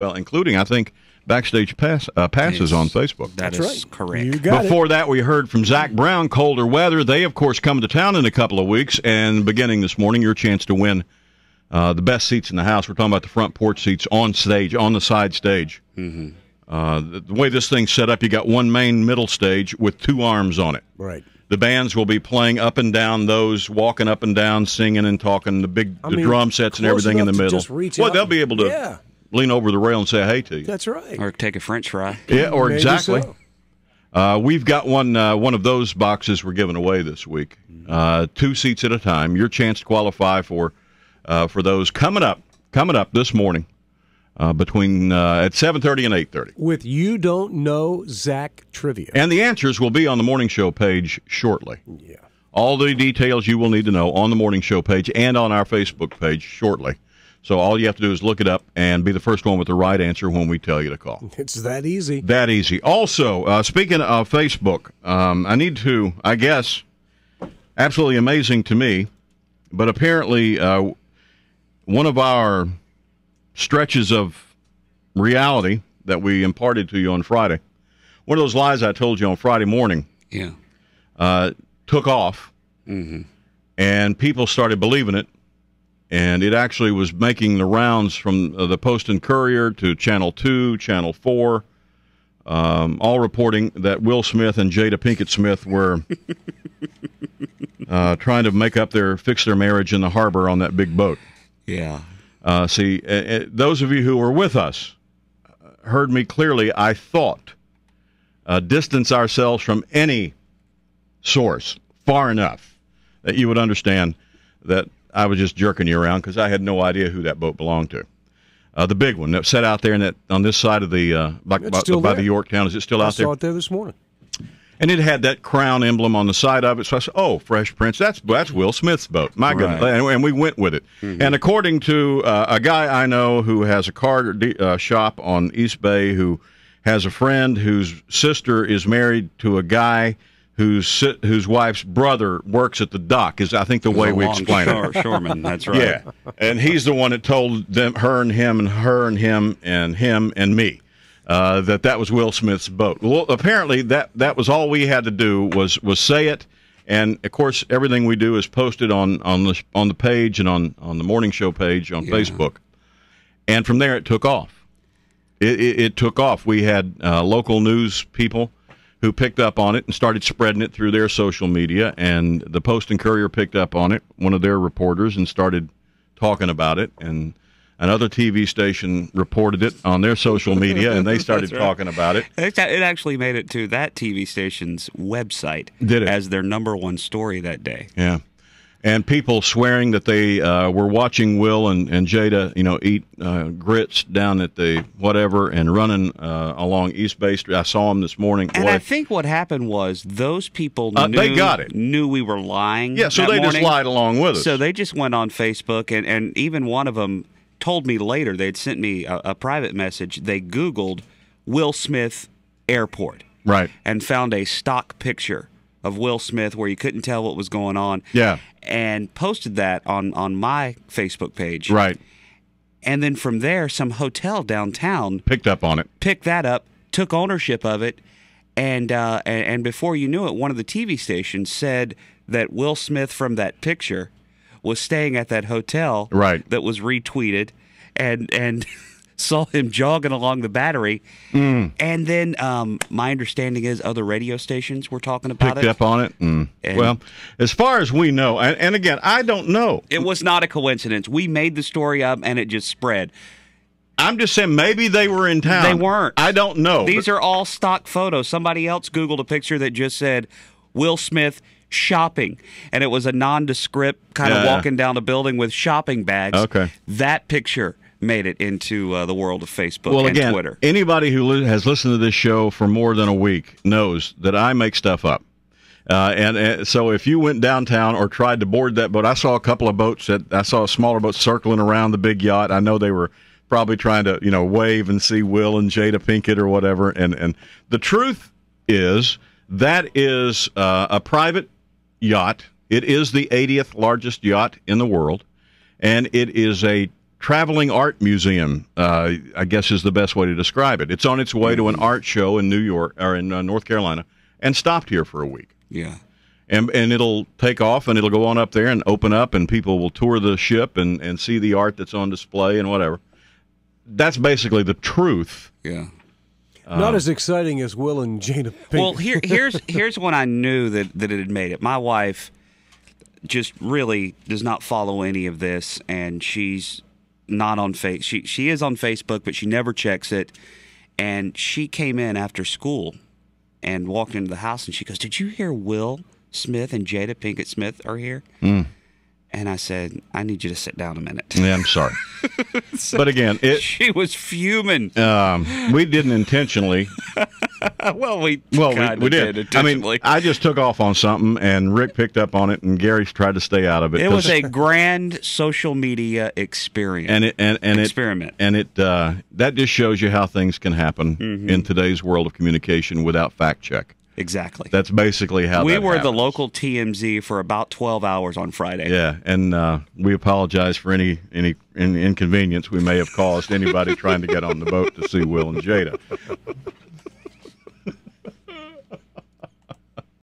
well, including, I think, Backstage Passes on Facebook. That's right. Correct. You got Before that, we heard from Zach Brown, Colder Weather. They, of course, come to town in a couple of weeks, and beginning this morning, your chance to win the best seats in the house. We're talking about the front porch seats on stage, on the side stage. Mm-hmm. The way this thing's set up, you got one main middle stage with two arms on it. Right. The bands will be playing up and down those, walking up and down, singing and talking, the drum sets and everything in the middle. Well, they'll be able to lean over the rail and say hey to you. That's right. Or take a French fry. Yeah, or Maybe exactly. so. We've got one of those boxes we're giving away this week. 2 seats at a time. Your chance to qualify for those coming up this morning between at 7:30 and 8:30. With You Don't Know Zach Trivia. And the answers will be on the morning show page shortly. Yeah. All the details you will need to know on the morning show page and on our Facebook page shortly. So all you have to do is look it up and be the first one with the right answer when we tell you to call. It's that easy. That easy. Also, speaking of Facebook, I need to, I guess, absolutely amazing to me, but apparently one of our stretches of reality that we imparted to you on Friday, one of those lies I told you on Friday morning, took off, and people started believing it. And it actually was making the rounds from the Post and Courier to Channel 2, Channel 4, all reporting that Will Smith and Jada Pinkett Smith were trying to fix their marriage in the harbor on that big boat. Yeah. See, those of you who were with us heard me clearly. I thought distance ourselves from any source far enough that you would understand that I was just jerking you around because I had no idea who that boat belonged to. The big one that sat out there on this side of the by the Yorktown. Is it still out there? I saw it there this morning. And it had that crown emblem on the side of it. So I said, "Oh, Fresh Prince, that's Will Smith's boat." My goodness, and we went with it. And according to a guy I know who has a car shop on East Bay, who has a friend whose sister is married to a guy whose wife's brother works at the dock, is I think the way we explain it. Shoreman, that's right. Yeah, and he's the one that told them, her and him and me, that was Will Smith's boat. Well, apparently that was all we had to do was say it, and of course everything we do is posted on the page and on the morning show page on Facebook, and from there it took off. It took off. We had local news people who picked up on it and started spreading it through their social media, and the Post and Courier picked up on it, one of their reporters, and started talking about it, and another TV station reported it on their social media, and they started talking about it. It actually made it to that TV station's website. Did it? As their #1 story that day. Yeah. And people swearing that they were watching Will and Jada, eat grits down at the whatever and running along East Bay Street. I saw them this morning. And I think what happened was those people they got it. Knew we were lying. Yeah, so they just lied along with us. So they just went on Facebook, and even one of them told me later, they'd sent me a private message. They Googled Will Smith Airport. Right. And found a stock picture of Will Smith where you couldn't tell what was going on. Yeah. And posted that on my Facebook page. Right. And then from there, some hotel downtown picked up on it. Picked that up, took ownership of it, and before you knew it, one of the TV stations said that Will Smith from that picture was staying at that hotel. Right. That was retweeted, and saw him jogging along the Battery. And then my understanding is other radio stations were talking about Picked up on it. Well, as far as we know, and again, I don't know. It was not a coincidence. We made the story up, and it just spread. I'm just saying maybe they were in town. They weren't. I don't know. These are all stock photos. Somebody else Googled a picture that just said Will Smith shopping, and it was a nondescript kind of walking down a building with shopping bags. Okay. That picture made it into the world of Facebook and again, Twitter. Anybody who has listened to this show for more than a week knows that I make stuff up. And so if you went downtown or tried to board that boat, I saw a couple of boats. I saw a smaller boat circling around the big yacht. I know they were probably trying to, wave and see Will and Jada Pinkett or whatever. And the truth is that is a private yacht. It is the 80th largest yacht in the world, and it is a traveling art museum, I guess is the best way to describe it. It's on its way to an art show in New York or in North Carolina, and stopped here for a week. Yeah. And it'll take off, and it'll go on up there and open up, and people will tour the ship and see the art that's on display and whatever. That's basically the truth. Yeah. Not as exciting as Will and Jada Pinkett. Well, here's when I knew that it had made it. My wife just really does not follow any of this, and she's not on she is on Facebook, but she never checks it. And she came in after school and walked into the house, and she goes, "Did you hear Will Smith and Jada Pinkett Smith are here?" And I said, "I need you to sit down a minute." Yeah, I'm sorry. But again, she was fuming. We didn't intentionally. Well, we we did. I mean, I just took off on something, and Rick picked up on it, and Gary tried to stay out of it. It was a grand social media experience. Experiment. That just shows you how things can happen in today's world of communication without fact check. Exactly. That's basically how we that were happens. the local TMZ for about 12 hours on Friday. Yeah, and we apologize for any inconvenience we may have caused anybody trying to get on the boat to see Will and Jada.